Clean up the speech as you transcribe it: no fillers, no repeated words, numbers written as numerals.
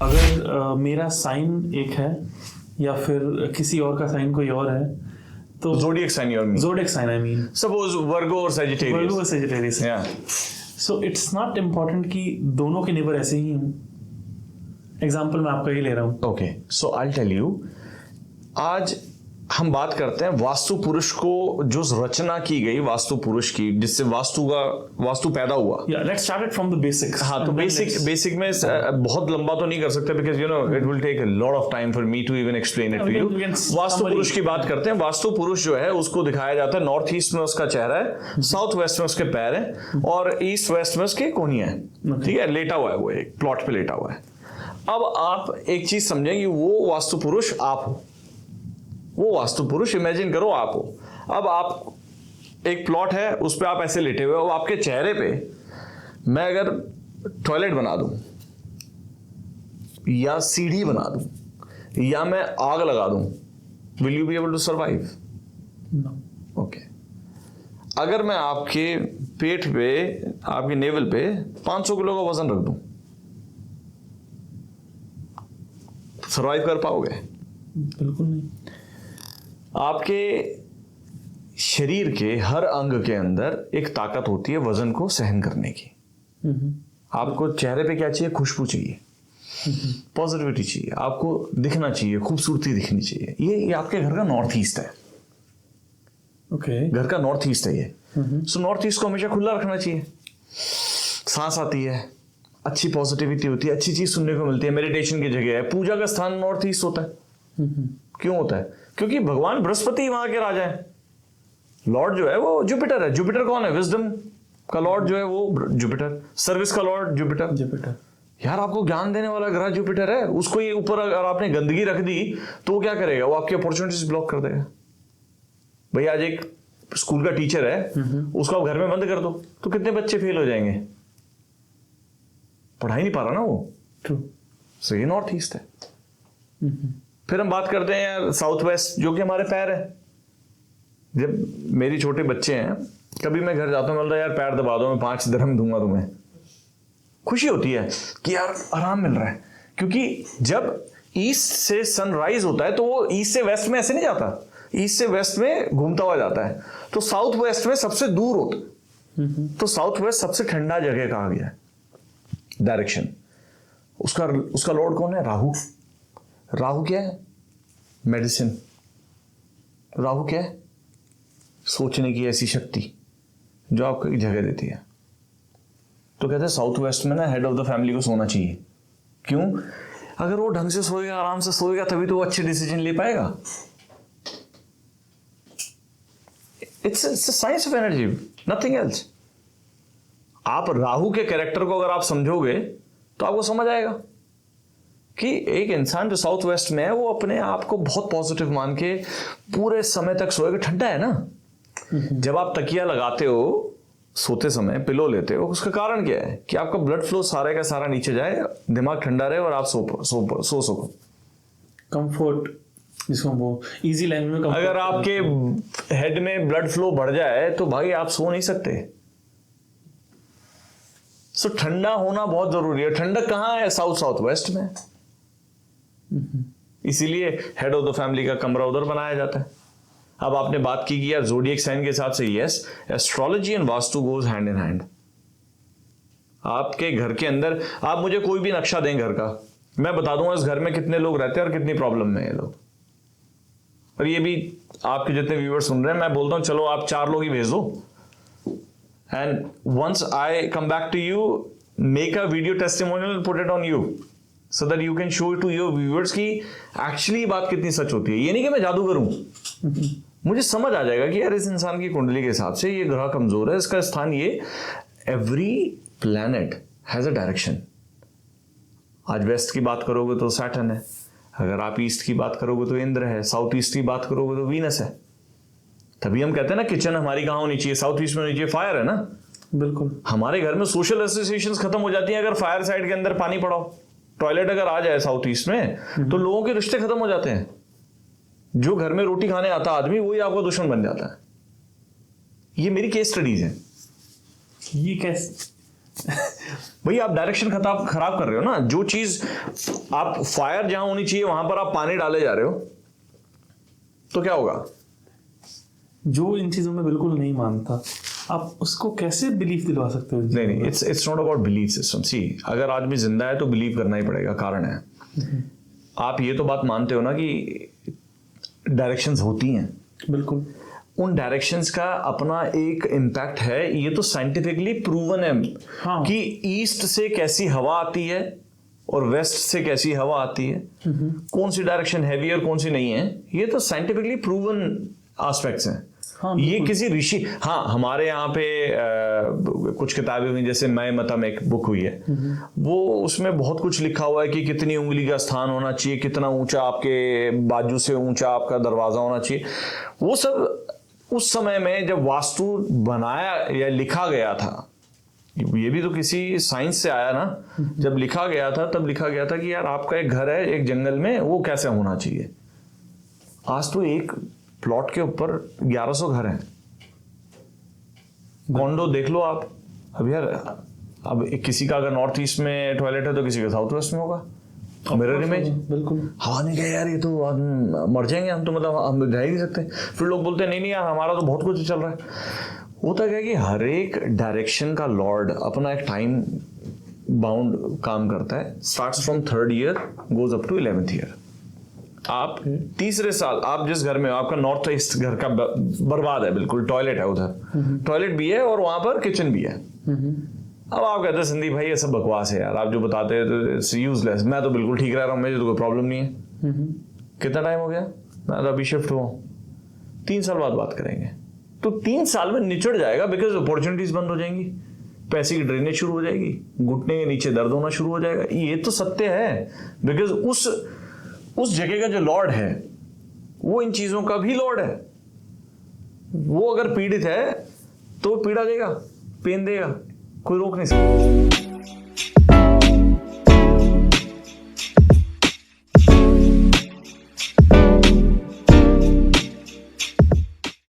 अगर मेरा साइन एक है या फिर किसी और का साइन कोई और है तो Zodiac sign you mean? zodiac sign I mean Suppose Virgo or Sagittarius. Virgo और Sagittarius है. Yeah. So it's not important कि दोनों के नेबर ऐसे ही हों. एग्जाम्पल मैं आपका ही ले रहा हूँ. Okay. So I'll tell you. आज हम बात करते हैं वास्तु पुरुष को, जो रचना की गई वास्तु पुरुष की, जिससे वास्तु पैदा हुआ. Yeah, let's start it from the basics. हाँ, तो बेसिक में बहुत लंबा तो नहीं कर सकते because you know it will take a lot of time for me to even explain it to you. वास्तु पुरुष की बात करते हैं. वास्तु पुरुष जो है उसको दिखाया जाता है नॉर्थ ईस्ट में उसका चेहरा है, साउथ वेस्ट में उसके पैर है और ईस्ट वेस्ट में उसके कोहनियां है. ठीक है, लेटा हुआ है, वो एक प्लॉट पे लेटा हुआ है. अब आप एक चीज समझेंगे, वो वास्तु पुरुष आप हो. वो वास्तु पुरुष इमेजिन करो आप हो. अब आप एक प्लॉट है, उस पे आप ऐसे लेटे हुए हो. आपके चेहरे पे मैं अगर टॉयलेट बना दूं या सीढ़ी बना दूं या मैं आग लगा दूं, will you be able to survive? No. Okay. अगर मैं आपके पेट पे, आपके नेवल पे 500 किलो का वजन रख दूं, सर्वाइव कर पाओगे? बिल्कुल नहीं. आपके शरीर के हर अंग के अंदर एक ताकत होती है वजन को सहन करने की. आपको चेहरे पे क्या चाहिए? खुशबू चाहिए, पॉजिटिविटी चाहिए, आपको दिखना चाहिए, खूबसूरती दिखनी चाहिए. ये आपके घर का नॉर्थ ईस्ट है. ओके. घर का नॉर्थ ईस्ट है ये. सो नॉर्थ ईस्ट को हमेशा खुला रखना चाहिए. सांस आती है, अच्छी पॉजिटिविटी होती है, अच्छी चीज सुनने को मिलती है, मेडिटेशन की जगह है. पूजा का स्थान नॉर्थ ईस्ट होता है. क्यों होता है? क्योंकि भगवान बृहस्पति वहां के राजा है. लॉर्ड जो है वो जुपिटर है. जुपिटर कौन है? विजडम का लॉर्ड जो है वो जुपिटर. सर्विस का लॉर्ड जुपिटर. जुपिटर. यार, आपको ज्ञान देने वाला ग्रह जुपिटर है. उसको ये ऊपर अगर आपने गंदगी रख दी तो वो क्या करेगा? वो आपकी अपॉर्चुनिटीज ब्लॉक कर देगा. भैया, आज एक स्कूल का टीचर है, उसको आप घर में बंद कर दो तो कितने बच्चे फेल हो जाएंगे? पढ़ा ही नहीं पा रहा ना वो. ट्रू. सो ये नॉर्थ ईस्ट है. फिर हम बात करते हैं यार साउथ वेस्ट, जो कि हमारे पैर है. जब मेरी छोटे बच्चे हैं, कभी मैं घर जाता हूँ, बोलता यार पैर दबा दो, मैं 5 दिरहम दूंगा तुम्हें. खुशी होती है कि यार आराम मिल रहा है. क्योंकि जब ईस्ट से सनराइज होता है तो वो ईस्ट से वेस्ट में ऐसे नहीं जाता, ईस्ट से वेस्ट में घूमता हुआ जाता है. तो साउथ वेस्ट में सबसे दूर होता है. तो साउथ वेस्ट सबसे ठंडा जगह कहा गया है, डायरेक्शन. उसका लॉर्ड कौन है? राहु. राहु क्या है? मेडिसिन. राहु क्या है? सोचने की ऐसी शक्ति जो आपको एक जगह देती है. तो कहते हैं साउथ वेस्ट में ना हेड ऑफ द फैमिली को सोना चाहिए. क्यों? अगर वो ढंग से सोएगा, आराम से सोएगा, तभी तो वो अच्छे डिसीजन ले पाएगा. It's science of energy, nothing else. आप राहु के कैरेक्टर को अगर आप समझोगे तो आपको समझ आएगा कि एक इंसान जो साउथ वेस्ट में है वो अपने आप को बहुत पॉजिटिव मान के पूरे समय तक सोएगा. ठंडा है ना. जब आप तकिया लगाते हो सोते समय, पिलो लेते हो, उसका कारण क्या है? कि आपका ब्लड फ्लो सारे का सारा नीचे जाए, दिमाग ठंडा रहे और आप सो सको. कंफर्ट, जिसको वो इजी लैंग्वेज में. अगर आपके हेड में ब्लड फ्लो बढ़ जाए तो भाई आप सो नहीं सकते. सो ठंडा होना बहुत जरूरी है. ठंडक कहाँ है? साउथ वेस्ट में. इसीलिए हेड ऑफ द फैमिली का कमरा उधर बनाया जाता है. अब आपने बात की कि यार ज़ोडिएक साइन के हिसाब से, yes, astrology and vastu goes hand in hand. आपके घर के अंदर आप मुझे कोई भी नक्शा दें घर का, मैं बता दूंगा इस घर में कितने लोग रहते हैं और कितनी प्रॉब्लम में ये लोग. और ये भी आपके जितने व्यूअर्स सुन रहे हैं, मैं बोलता हूं चलो आप 4 लोग ही भेज दो. And once I come back to you, make a video testimonial, put it on you so that you can show it to your viewers कि एक्चुअली बात कितनी सच होती है. ये नहीं कि मैं जादू करूं. मुझे समझ आ जाएगा कि यार इस इंसान की कुंडली के हिसाब से ये ग्रह कमजोर है, इसका स्थान ये. Every planet has a direction. आज वेस्ट की बात करोगे तो सैटर्न है, अगर आप ईस्ट की बात करोगे तो इंद्र है, साउथ ईस्ट की बात करोगे तो वीनस है. तभी हम कहते हैं ना किचन हमारी कहाँ होनी चाहिए? साउथ ईस्ट में होनी चाहिए. फायर है ना. बिल्कुल. हमारे घर में सोशल एसोसिएशंस खत्म हो जाती हैं अगर फायर साइड के अंदर पानी पड़ाओ. टॉयलेट अगर आ जाए साउथ ईस्ट में तो लोगों के रिश्ते खत्म हो जाते हैं. जो घर में रोटी खाने आता आदमी वही आपका दुश्मन बन जाता है. ये मेरी केस स्टडीज है. ये कैसे? भाई आप डायरेक्शन खराब कर रहे हो ना। जो चीज आप फायर जहां होनी चाहिए वहां पर आप पानी डाले जा रहे हो, तो क्या होगा? जो इन चीजों में बिल्कुल नहीं मानता, आप उसको कैसे बिलीफ दिलवा सकते हो? नहीं, it's not about belief system. See, अगर आदमी जिंदा है तो बिलीव करना ही पड़ेगा, कारण है। आप ये तो बात मानते हो ना कि डायरेक्शंस होती हैं। बिल्कुल। उन डायरेक्शंस का अपना एक इम्पैक्ट है, ये तो साइंटिफिकली प्रूवन है। हाँ। कि ईस्ट से कैसी हवा आती है और वेस्ट से कैसी हवा आती है, कौन सी डायरेक्शन हैवी और कौन सी नहीं है, ये तो साइंटिफिकली प्रूवन एस्पेक्ट्स हैं। हाँ, ये किसी ऋषि, हाँ हमारे यहाँ पे कुछ किताबें हुई, जैसे मैं मतम एक बुक हुई है, वो उसमें बहुत कुछ लिखा हुआ है कि कितनी उंगली का स्थान होना चाहिए, कितना ऊंचा आपके बाजू से ऊंचा आपका दरवाजा होना चाहिए। वो सब उस समय में जब वास्तु बनाया या लिखा गया था, ये भी तो किसी साइंस से आया ना। जब लिखा गया था तब लिखा गया था कि यार आपका एक घर है एक जंगल में, वो कैसे होना चाहिए। आज तो एक प्लॉट के ऊपर 1100 घर हैं। कॉन्डो देख लो आप। अब यार, अब किसी का अगर नॉर्थ ईस्ट में टॉयलेट है तो किसी का साउथ वेस्ट में होगा। Mirror image. बिल्कुल। हवा नहीं गया यार, ये तो मर जाएंगे हम तो, मतलब हम रह ही नहीं सकते। फिर लोग बोलते हैं नहीं यार हमारा तो बहुत कुछ चल रहा है। होता क्या है कि हर एक डायरेक्शन का लॉर्ड अपना एक टाइम बाउंड काम करता है। Starts from 3rd year, goes up to 11th year. आप तीसरे साल आप जिस घर में हो, आपका नॉर्थ ईस्ट घर का बर्बाद है बिल्कुल, टॉयलेट है उधर, टॉयलेट भी है और वहां पर किचन भी है। अब आप कहते हैं संदीप भाई ये सब बकवास है यार, आप जो बताते हैं तो इट्स यूजलेस, मैं तो बिल्कुल ठीक रह रहा हूँ, मुझे तो कोई प्रॉब्लम नहीं है। कितना टाइम हो गया? मैं तो अभी शिफ्ट हुआ, 3 साल बाद बात करेंगे। तो 3 साल में निचड़ जाएगा, बिकॉज अपॉर्चुनिटीज बंद हो जाएंगी, पैसे की ड्रेनेज शुरू हो जाएगी, घुटने के नीचे दर्द होना शुरू हो जाएगा। ये तो सत्य है, बिकॉज उस जगह का जो लॉर्ड है वो इन चीजों का भी लॉर्ड है। वो अगर पीड़ित है तो पीड़ा देगा, पेन देगा, कोई रोक नहीं सकता।